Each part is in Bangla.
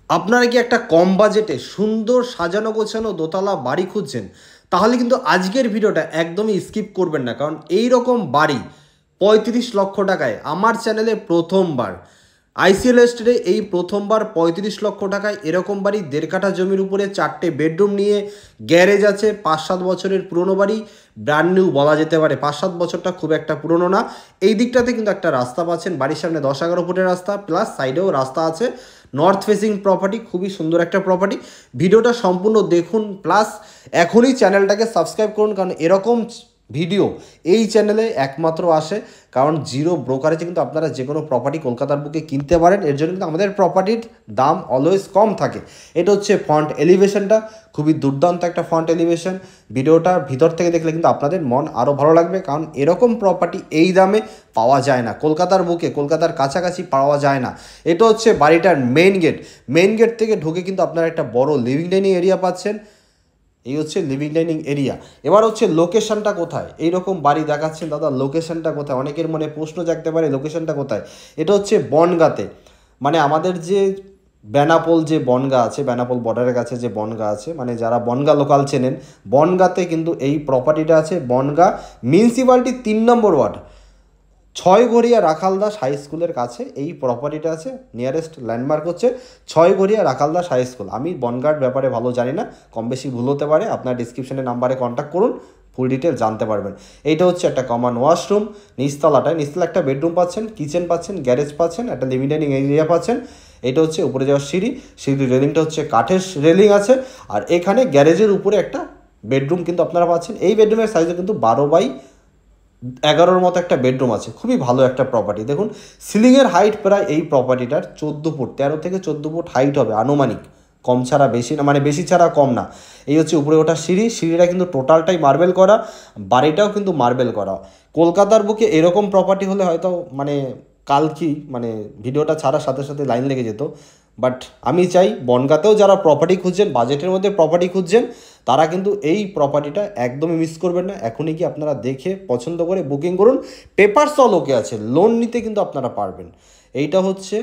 আপনারা কি একটা কম বাজেটে সুন্দর সাজানো গোছানো দোতলা বাড়ি খুঁজছেন? তাহলে কিন্তু আজকের ভিডিওটা একদমই স্কিপ করবেন না, কারণ এই রকম বাড়ি 35 লক্ষ টাকায় আমার চ্যানেলে প্রথমবার, আইসিএল এস্টেটে এই প্রথমবার 35 লক্ষ টাকায় এরকম বাড়ি, 1.5 কাঠা জমির উপরে 4টে বেডরুম নিয়ে, গ্যারেজ আছে, 5-7 বছরের পুরনো বাড়ি, ব্র্যান্ড নিউ বলা যেতে পারে। 5-7 বছরটা খুব একটা পুরনো না। এই দিকটাতে কিন্তু একটা রাস্তা পাচ্ছেন, বাড়ির সামনে 10-11 ফুটের রাস্তা, প্লাস সাইডেও রাস্তা আছে। নর্থ ফেসিং প্রপার্টি, খুবই সুন্দর একটা প্রপার্টি। ভিডিওটা সম্পূর্ণ দেখুন, প্লাস এখনই চ্যানেলটাকে সাবস্ক্রাইব করুন, কারণ এরকম ভিডিও এই চ্যানেলে একমাত্র আসে। কারণ জিরো ব্রোকারেজে কিন্তু আপনারা যে কোনো প্রপার্টি কলকাতার বুকে কিনতে পারেন। এর জন্য কিন্তু আমাদের প্রপার্টির দাম অলওয়েজ কম থাকে। এটা হচ্ছে ফ্রন্ট এলিভেশনটা, খুবই দুর্দান্ত একটা ফ্রন্ট এলিভেশন। ভিডিওটা ভিতর থেকে দেখলে কিন্তু আপনাদের মন আরও ভালো লাগবে, কারণ এরকম প্রপার্টি এই দামে পাওয়া যায় না, কলকাতার বুকে, কলকাতার কাছাকাছি পাওয়া যায় না। এটা হচ্ছে বাড়িটার মেইন গেট। মেইন গেট থেকে ঢুকে কিন্তু আপনারা একটা বড় লিভিং ডাইনিং এরিয়া পাচ্ছেন। এই হচ্ছে লিভিং ডাইনিং এরিয়া। এবার হচ্ছে লোকেশনটা কোথায়? এইরকম বাড়ি দেখাচ্ছেন দাদা, লোকেশনটা কোথায়? অনেকের মনে প্রশ্ন জাগতে পারে লোকেশনটা কোথায়। এটা হচ্ছে বনগাঁতে, মানে আমাদের যে বেনাপোল যে বনগাঁ আছে, বেনাপোল বর্ডারের কাছে যে বনগাঁ আছে, মানে যারা বনগাঁ লোকাল চেনেন, বনগাঁতে কিন্তু এই প্রপার্টিটা আছে। বনগাঁ মিউনিসিপ্যালিটি 3 নম্বর ওয়ার্ড, 6ঘরিয়া রাখালদাস হাই স্কুলের কাছে এই প্রপার্টিটা আছে। নিয়ারেস্ট ল্যান্ডমার্ক হচ্ছে 6ঘরিয়া রাখালদাস হাই স্কুল। আমি বনগাঁর ব্যাপারে ভালো জানি না, কম বেশি ভুল হতে পারে। আপনার ডিসক্রিপশনের নাম্বারে কন্ট্যাক্ট করুন, ফুল ডিটেল জানতে পারবেন। এইটা হচ্ছে একটা কমন ওয়াশরুম। নিচতলা একটা বেডরুম পাচ্ছেন, কিচেন পাচ্ছেন, গ্যারেজ পাচ্ছেন, একটা লিভিং ডাইনিং এরিয়া পাচ্ছেন। এটা হচ্ছে উপরে যাওয়ার সিঁড়ির রেলিংটা হচ্ছে কাঠের রেলিং আছে। আর এখানে গ্যারেজের উপরে একটা বেডরুম কিন্তু আপনারা পাচ্ছেন। এই বেডরুমের সাইজে কিন্তু 12x11 মতো একটা বেডরুম আছে। খুবই ভালো একটা প্রপার্টি। দেখুন সিলিংয়ের হাইট প্রায় এই প্রপার্টিটার 14 ফুট, 13 থেকে 14 ফুট হাইট হবে আনুমানিক, কম ছাড়া বেশি না, মানে বেশি ছাড়া কম না। এই হচ্ছে উপরে ওঠা সিঁড়িটা কিন্তু টোটালটাই মার্বেল করা, বাড়িটাও কিন্তু মার্বেল করা। কলকাতার বুকে এরকম প্রপার্টি হলে হয়তো মানে মানে ভিডিওটা ছাড়ার সাথে সাথে লাইন লেগে যেত। বাট আমি চাই বনগাঁতেও যারা প্রপার্টি খুঁজছেন, বাজেটের মধ্যে প্রপার্টি খুঁজছেন, তারা কিন্তু এই প্রপার্টিটা একদমই মিস করবেন না। এখনই কি আপনারা দেখে পছন্দ করে বুকিং করুন। পেপারস অল ওকে আছে, লোন নিতে কিন্তু আপনারা পারবেন। এইটা হচ্ছে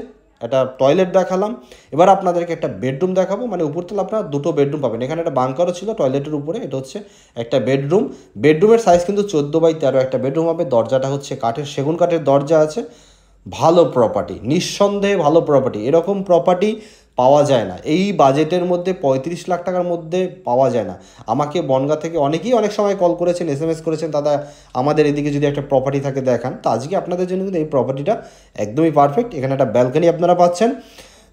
একটা টয়লেট দেখালাম। এবার আপনাদেরকে একটা বেডরুম দেখাবো, মানে উপরতলা আপনারা 2টো বেডরুম পাবেন। এখানে একটা বাংকারও ছিল টয়লেটের উপরে। এটা হচ্ছে একটা বেডরুমের সাইজ কিন্তু 14x13 একটা বেডরুম হবে। দরজাটা হচ্ছে সেগুন কাঠের দরজা আছে। ভালো প্রপার্টি, নিঃসন্দেহে ভালো প্রপার্টি। এরকম প্রপার্টি পাওয়া যায় না এই বাজেটের মধ্যে, 35 লাখ টাকার মধ্যে পাওয়া যায় না। আমাকে বনগাঁ থেকে অনেকেই অনেক সময় কল করেছেন, SMS করেছেন, দাদা আমাদের এদিকে যদি একটা প্রপার্টি থাকে দেখান। তো আজকে আপনাদের জন্য কিন্তু এই প্রপার্টিটা একদমই পারফেক্ট। এখানে একটা ব্যালকনি আপনারা পাচ্ছেন।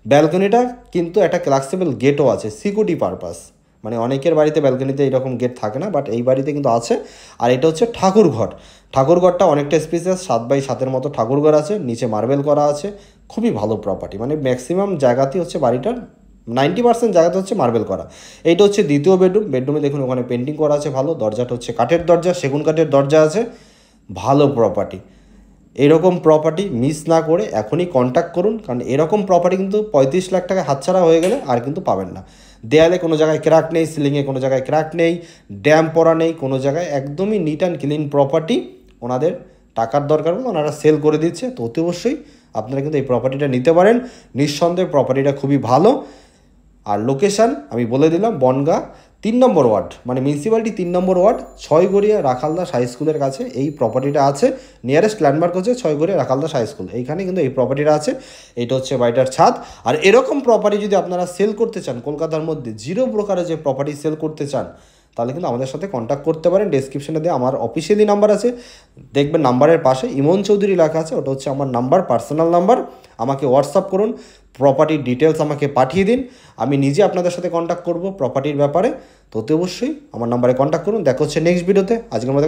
ব্যালকনিটা কিন্তু একটা ফ্লেক্সিবল গেটও আছে, সিকিউরিটি পারপাস। মানে অনেকের বাড়িতে ব্যালকনিতে এরকম গেট থাকে না, বাট এই বাড়িতে কিন্তু আছে। আর এটা হচ্ছে ঠাকুরঘরটা অনেকটা স্পেসিয়াস, 7x7 মতো ঠাকুরঘর আছে, নিচে মার্বেল করা আছে। খুবই ভালো প্রপার্টি, মানে ম্যাক্সিমাম জায়গাতেই হচ্ছে বাড়িটার 90% জায়গাতে হচ্ছে মার্বেল করা। এইটা হচ্ছে দ্বিতীয় বেডরুমে দেখুন ওখানে পেন্টিং করা আছে ভালো। দরজাটা হচ্ছে কাঠের দরজা, সেগুন কাঠের দরজা আছে। ভালো প্রপার্টি। এরকম প্রপার্টি মিস না করে এখনই কন্ট্যাক্ট করুন, কারণ এরকম প্রপার্টি কিন্তু 35 লাখ টাকা হাতছাড়া হয়ে গেলে আর কিন্তু পাবেন না। দেয়ালে কোনো জায়গায় ক্র্যাক নেই, সিলিংয়ে কোনো জায়গায় ক্র্যাক নেই, ড্যাম পড়া নেই কোনো জায়গায়, একদমই নিট অ্যান্ড ক্লিন প্রপার্টি। ওনাদের টাকার দরকার বলে ওনারা সেল করে দিচ্ছে, তো অতি অবশ্যই আপনারা কিন্তু এই প্রপার্টিটা নিতে পারেন। নিঃসন্দেহে প্রপার্টিটা খুবই ভালো। আর লোকেশান আমি বলে দিলাম, বনগাঁ 3 নম্বর ওয়ার্ড, মানে মিউনিসিপ্যালিটি 3 নম্বর ওয়ার্ড, 6ঘরিয়া রাখালদাস হাই স্কুলের কাছে এই প্রপার্টিটা আছে। নিয়ারেস্ট ল্যান্ডমার্ক হচ্ছে 6ঘরিয়া রাখালদাস হাই স্কুল, এইখানে কিন্তু এই প্রপার্টিটা আছে। এইটা হচ্ছে বাড়িটার ছাদ। আর এরকম প্রপার্টি যদি আপনারা সেল করতে চান, কলকাতার মধ্যে জিরো ব্রোকারে যে প্রপার্টি সেল করতে চান, তাহলে কিন্তু আমাদের সাথে কন্ট্যাক্ট করতে পারেন। ডেসক্রিপশনে দিয়ে আমার অফিসিয়ালি নাম্বার আছে, দেখবেন নাম্বারের পাশে ইমন চৌধুরী লেখা আছে, ওটা হচ্ছে আমার নাম্বার, পার্সোনাল নাম্বার। আমাকে হোয়াটসঅ্যাপ করুন, প্রপার্টির ডিটেলস আমাকে পাঠিয়ে দিন, আমি নিজে আপনাদের সাথে কন্ট্যাক্ট করব প্রপার্টির ব্যাপারে। তো অবশ্যই আমার নাম্বারে কন্ট্যাক্ট করুন। দেখা হচ্ছে নেক্সট ভিডিওতে। আজকের মধ্যে